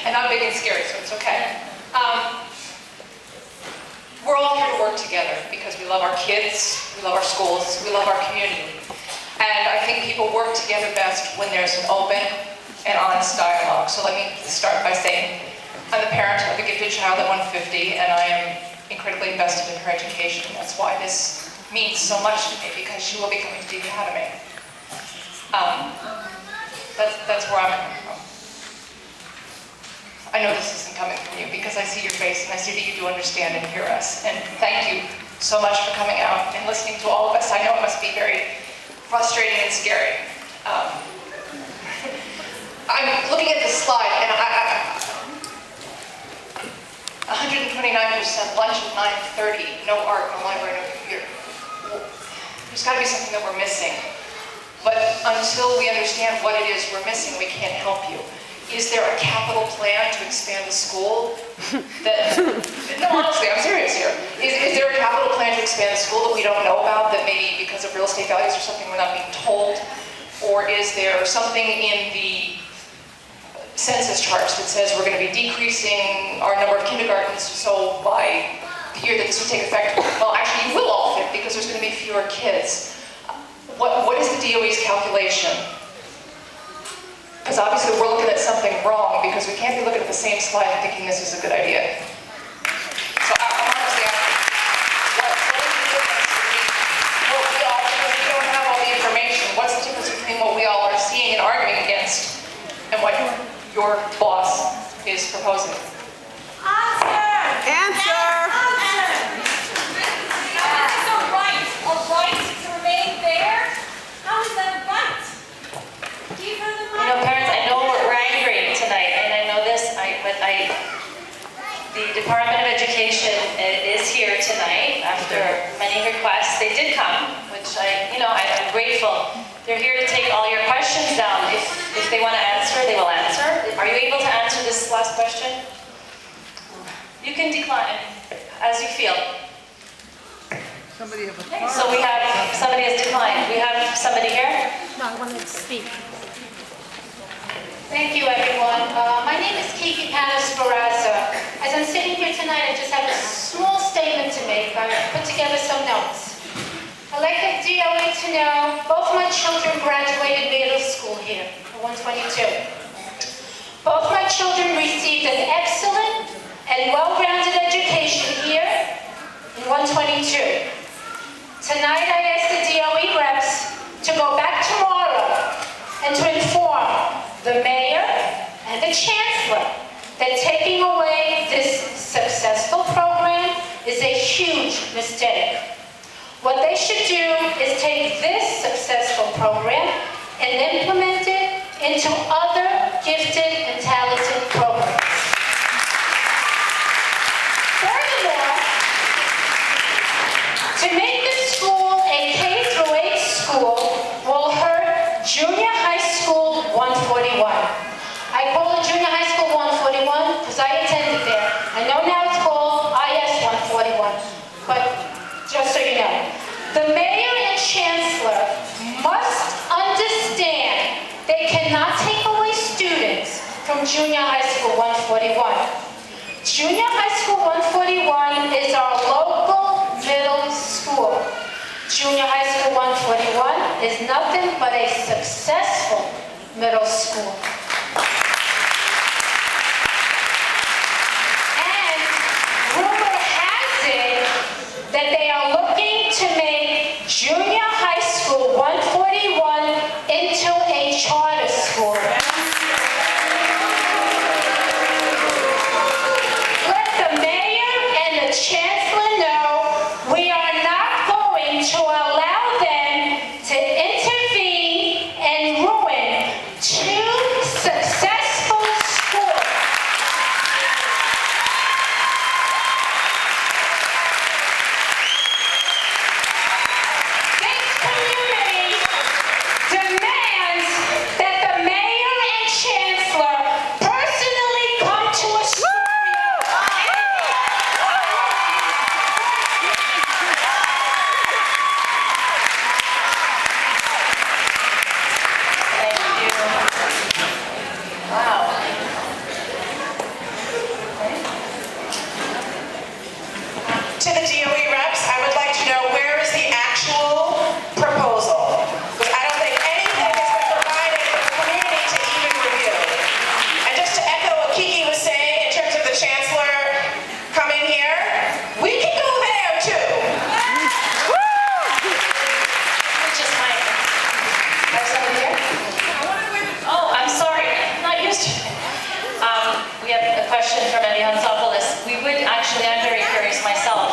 and I'm big and scary, so it's okay. We're all here to work together because we love our kids, we love our schools, we love our community. And I think people work together best when there's an open and honest dialogue. So let me start by saying, I'm the parent of a gifted child at 150, and I am incredibly invested in her education. That's why this means so much to me, because she will be coming to the academy. That's where I'm coming from. I know this isn't coming from you because I see your face and I see that you do understand and hear us. And thank you so much for coming out and listening to all of us. I know it must be very frustrating and scary. I'm looking at this slide and 129% lunch at 9:30, no art, no library, no computer. There's got to be something that we're missing. But until we understand what it is we're missing, we can't help you. Is there a capital plan to expand the school? No, honestly, I'm serious here. Is there a capital plan to expand the school that we don't know about, that maybe because of real estate values or something we're not being told? Or is there something in the census charts that says we're going to be decreasing our number of kindergartens, so by the year that this would take effect, well, actually you will all fit because there's going to be fewer kids. What is the DOE's calculation? Because obviously we're looking at something wrong, because we can't be looking at the same slide and thinking this is a good idea. So I'm honestly asking, what is the difference between what we all, because we don't have all the information, what's the difference between what we all are seeing and arguing against and what your boss is proposing? Answer! A right to remain there? How is that a right? Give her the right. You know, parents, I know we're angry tonight, and I know this, but the Department of Education is here tonight after many requests. They did come, which I'm grateful. They're here to take all your questions down. If they want to answer, they will answer. Are you able to answer this last question? You can decline as you feel. Somebody have a card. So we have, somebody has declined. We have somebody here? No, I wanted to speak. Thank you, everyone. My name is Kiki Panis-Barraza. As I'm sitting here tonight, I just have a small statement to make. I put together some notes. I'd like the DOE to know both my children graduated middle school here, at 122. Both my children received an excellent and well-rounded education here in 122. Tonight, I ask the DOE reps to go back tomorrow and to inform the mayor and the chancellor that taking away this successful program is a huge mistake. What they should do is take this successful program and implement it into other gifted and talented programs. Furthermore, to make the school a K-8 school will hurt junior high school 141. I call it junior high school 141 because I attended there. I know now it's called IS 141, but just so you know. The mayor and chancellor must understand they cannot take away students from junior high school 141. Junior high school 141 is our local middle school. Junior high school 141 is nothing but a successful middle school. And rumor has it that they are looking to make junior high school 141 into a charter school. Let the mayor and the chancellor know we are not going to allow them to intervene and ruin two we have a question from Eddie Hansopoulos. We would actually, I'm very curious myself,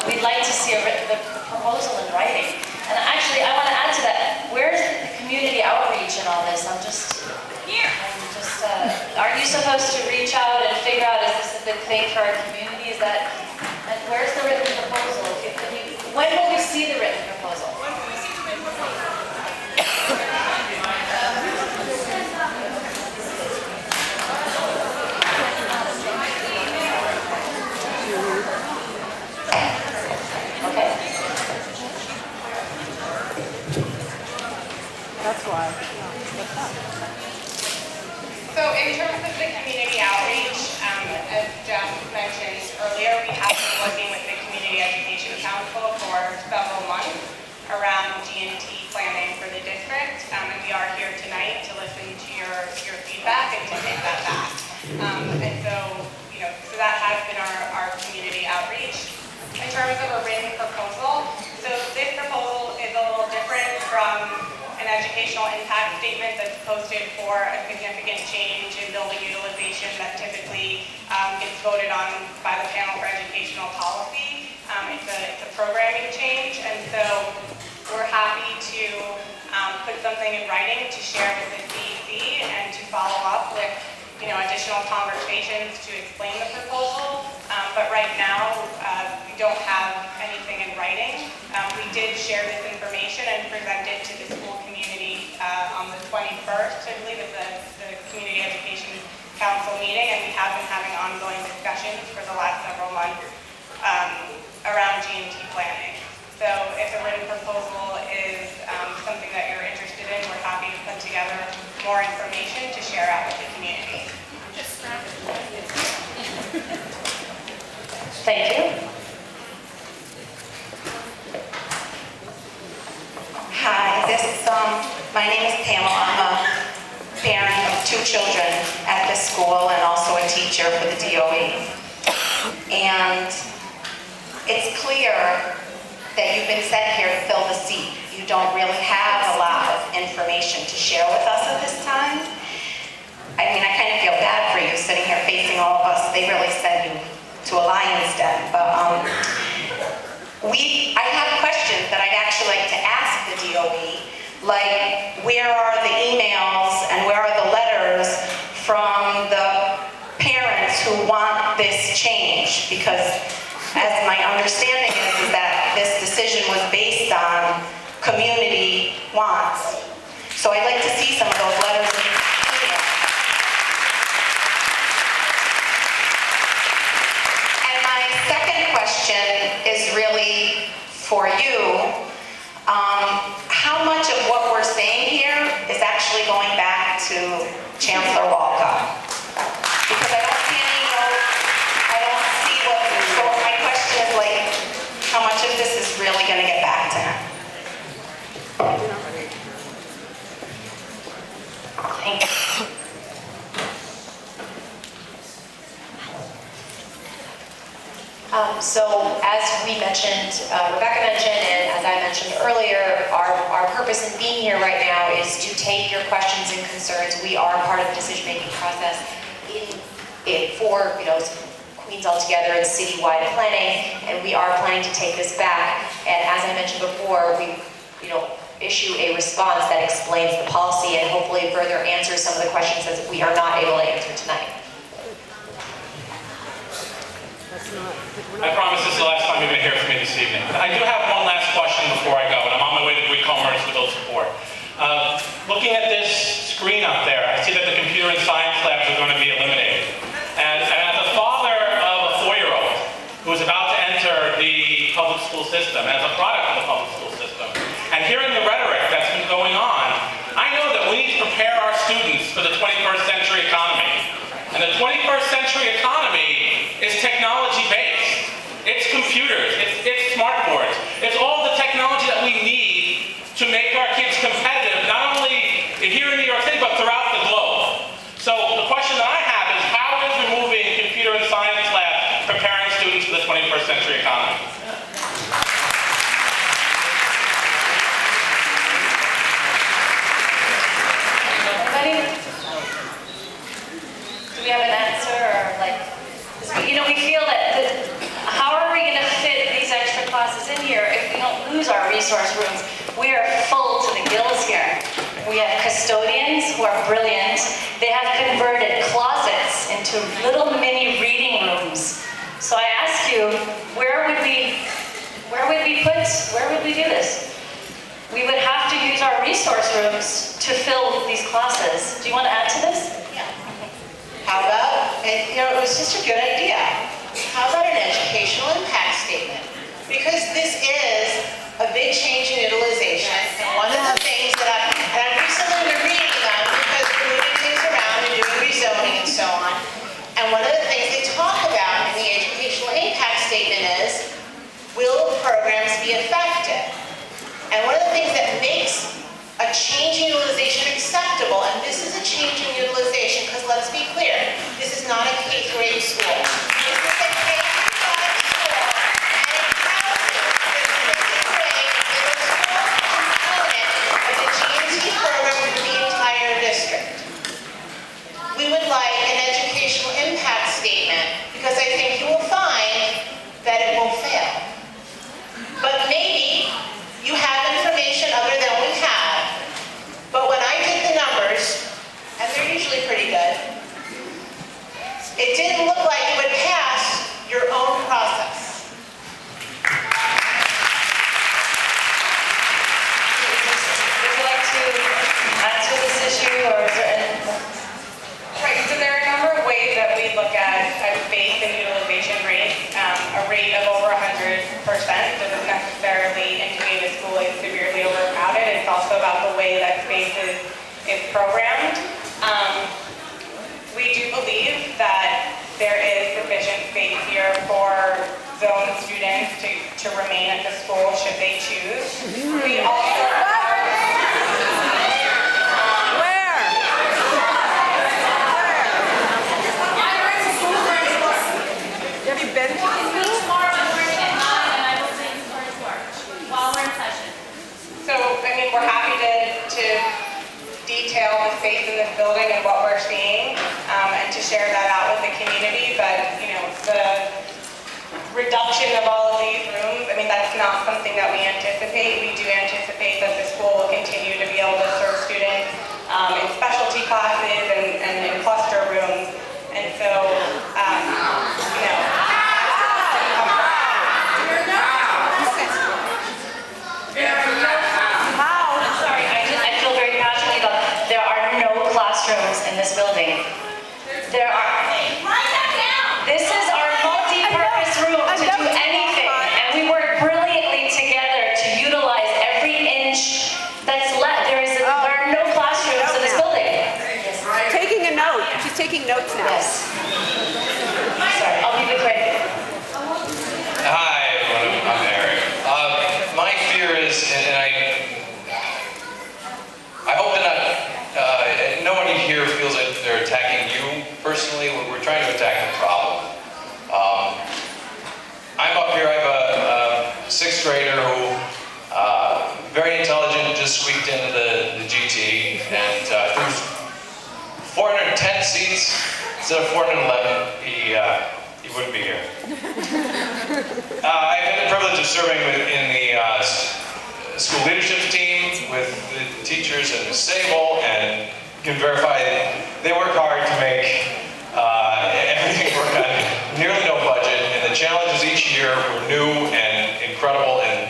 we'd like to see the proposal in writing. And actually, I want to add to that, where's the community outreach in all this? Aren't you supposed to reach out and figure out, is this a good thing for our community? Is that, and where's the written proposal? When will we see the written proposal? Okay. That's why. So in terms of the community outreach, as Jeff mentioned earlier, we have been working with the Community Education Council for several months around G&T planning for the district, and we are here tonight to listen to your feedback and to take that back. And so, so that has been our community outreach. In terms of a written proposal, so this proposal is a little different from an educational impact statement that's posted for a significant change in building utilization that typically gets voted on by the panel for educational policy. It's a programming change, and so we're happy to put something in writing to share with the CEC and to follow up with additional conversations to explain the proposal. But right now, we don't have anything in writing. We did share this information and present it to the school community on the 21st, I believe, at the Community Education Council meeting, and we have been having ongoing discussions for the last several months around G&T planning. So if a written proposal is something that you're interested in, we're happy to put together more information to share out with the community. Thank you. Hi, my name is Pamela. I'm a parent of 2 children at this school and also a teacher for the DOE. And it's clear that you've been sent here to fill the seat. You don't really have a lot of information to share with us at this time. I mean, I kind of feel bad for you sitting here facing all of us. They really sent you to a lion's den. But I have questions that I'd actually like to ask the DOE, like where are the emails and where are the letters from the parents who want this change? Because as my understanding is that this decision was based on community wants. So I'd like to see some of those letters and emails. And my second question is really for you. How much of what we're saying here is actually going back to Chancellor Walcott? Because I don't see any notes, I don't see what, so my question is like, how much of this is really going to get back to him? Thank you. So as we mentioned, Rebecca mentioned, and as I mentioned earlier, our purpose in being here right now is to take your questions and concerns. We are part of the decision-making process for Queens Altogether and citywide planning, and we are planning to take this back. And as I mentioned before, we issue a response that explains the policy and hopefully further answers some of the questions that we are not able to answer tonight. I promise this is the last time you're going to hear from me this evening. I do have one last question before I go, and I'm on my way to Greek Commerce to build support. Looking at this screen up there, I see that the computer and science labs are going to be eliminated. And as a father of a 4-year-old who is about to enter the public school system, as a product of the public school system, and hearing the rhetoric that's been going on, I know that we need to prepare our students for the 21st century economy. And the 21st century economy is technology-based. It's computers, it's smart boards, it's all the technology that we need to make our kids competitive, not only here in New York City, but throughout the globe. So the question that I have is, how is removing computer and science labs preparing students for the 21st century economy? Anybody? Do we have an answer? Or? we feel that how are we going to fit these extra classes in here if we don't lose our resource rooms? We are full to the gills here. We have custodians who are brilliant. They have converted closets into little mini reading rooms. So I ask you, where would we do this? We would have to use our resource rooms to fill these classes. Do you want to add to this? How about, and, it was just a good idea. How about an educational impact statement? Because this is a big change in utilization, and one of the things that I've recently been reading about, because we're moving things around and doing rezoning and so on, and one of the things they talk about in the educational impact statement is, will programs be effective? And one of the things that makes a change in utilization acceptable, and this is a change in utilization, because let's be clear, this is not a K-grade school. This is a K-5 school, and it houses the 5th grade middle school component of the GNT program for the entire district. We would like an educational impact statement, because I think you will find that it will fail. But maybe you have information other than we have. But when I did the numbers, and they're usually pretty good, it didn't look like it would pass your own process. Would you like to answer this issue, or is there any? Right, so there are a number of ways that we look at space and utilization rates. A rate of over 100% doesn't necessarily indicate a school is severely overcrowded. It's also about the way that space is programmed. We do believe that there is sufficient space here for zone students to remain at the school should they choose. We also Have you been to Tomorrow morning at 9, and I will sing First March while we're in session. So, I mean, we're happy to detail the space in this building and what we're seeing, and to share that out with the community, but, the reduction of all of these rooms, I mean, that's not something that we anticipate. We do anticipate that the school will continue to be able to serve students in specialty classes and in cluster rooms, and so, In this building. There are. Write that down! This is our multi-purpose room to do anything, and we work brilliantly together to utilize every inch that's left. There are no classrooms in this building. Taking a note. She's taking notes now. Yes. Sorry, I'll be quick. Hi, everyone. I'm Eric. My fear is, and I hope that no one here feels that they're attacking you personally. We're trying to attack the problem. I'm up here. I have a 6th grader who, very intelligent, just squeaked into the GT, and if there was 410 seats instead of 411, he wouldn't be here. I've had the privilege of serving in the school leadership team with the teachers and Ms. Sable, and can verify that they work hard to make everything work on nearly no budget, and the challenges each year were new and incredible, and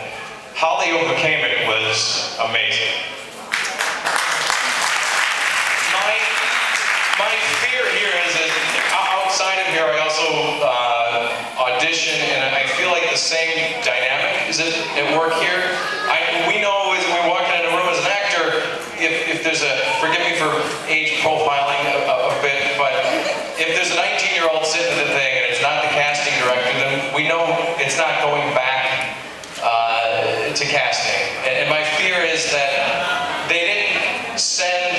how they overcame it was amazing. My fear here is that outside of here I also audition, and I feel like the same dynamic is at work here. We know as we walk into a room as an actor, if there's forgive me for age profiling a bit, but if there's a 19-year-old sitting at the thing and it's not the casting director, then we know it's not going back to casting. And my fear is that they didn't send,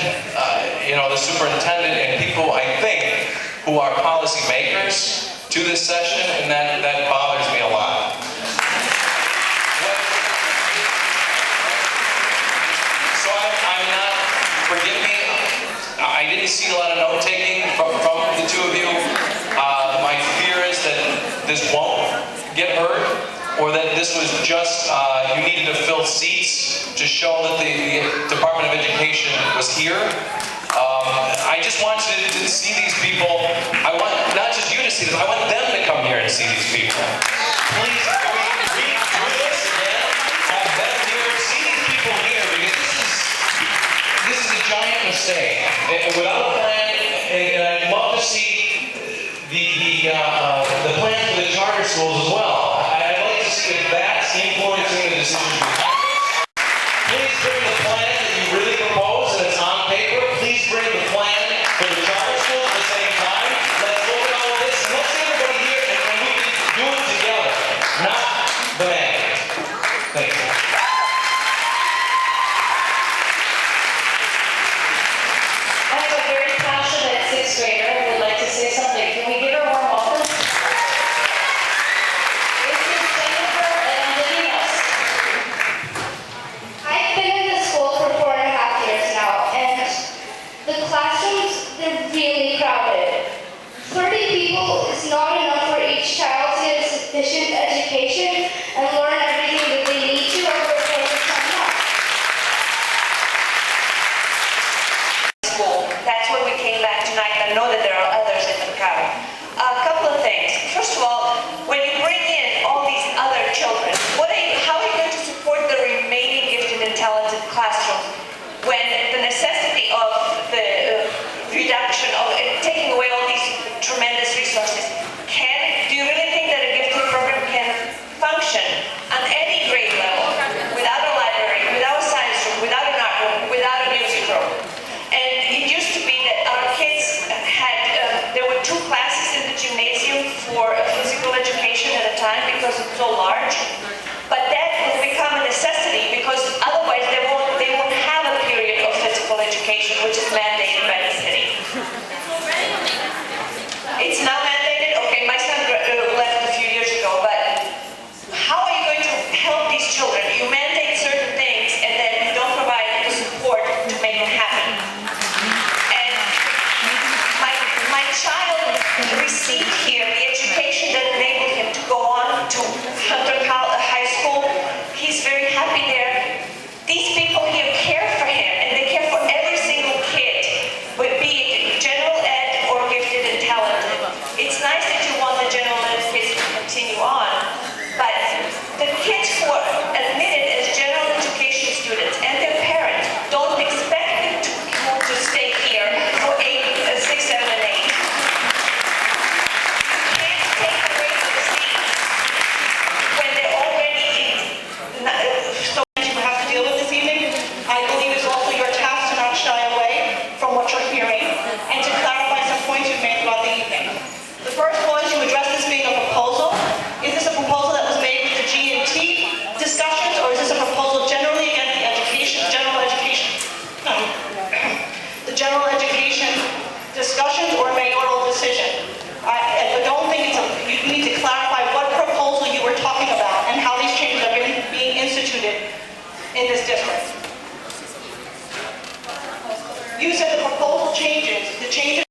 the superintendent and people, I think, who are policy makers to this session, and that bothers me a lot. So I'm not, forgive me, I didn't see a lot of note-taking from the two of you. My fear is that this won't get heard, or that this was just, you needed to fill seats to show that the Department of Education was here. I just want you to see these people. I want not just you to see this, I want them to come here and see these people. Please read through this again, have them here, see these people here, because this is a giant mistake. And without a plan, and I'd love to see the plan for the charter schools as well. I'd like to see if that's influencing the decision. Please bring the plan that you really propose and it's on paper. Please bring the plan for the charter schools at the same time. Let's look at all of this and let's see everybody here and we can do it together, not the mandate. Thank you. I have a very passionate sixth grader who would like to say something. Can we give her a warm welcome? This is Jennifer Angelos. I've been in the school for 4.5 years now, and the classrooms, they're really crowded. 30 people is not enough for each child to get a sufficient education and learn everything that they need to or prepare for something else. School. That's why we came back tonight, and I know that there are others in the crowd. A couple of things. First of all, when you bring in all these other children, how are you going to support the remaining gifted and talented classrooms when the necessity of the reduction of taking away all these tremendous resources? Do you really think that a gifted program can function on any grade level without a library, without a science room, without an art room, without a music room? And it used to be that our kids had, there were 2 classes in the gymnasium for physical education at a time because it's so large. But that has become a necessity because otherwise they won't have a period of physical education, which is mandated by the city. It's now mandated? Okay, my son left a few years ago, but how are you going to help these children? You mandate certain things and then you don't provide the support to make them happen. And my child received here the education that enabled him to go on to Hunter High School. He's very happy there. These people here care for him and they care for every single kid, be it general ed or gifted and talented. It's nice that you want the general ed kids to continue on, but the kids who are admitted as general education students and their parents don't expect them to stay here for 6, 7, and 8. You can't take away the seats when they're already so you have to deal with this evening, I believe it's also your task to not shy away from what you're hearing and to clarify some points you've made throughout the evening. The first was you addressed this being a proposal. Is this a proposal that was made with the G&T discussions, or is this a proposal generally against the general education? The general education discussions or mayoral decision? I don't think you need to clarify what proposal you were talking about and how these changes are being instituted in this district. You said the proposal changes, the changes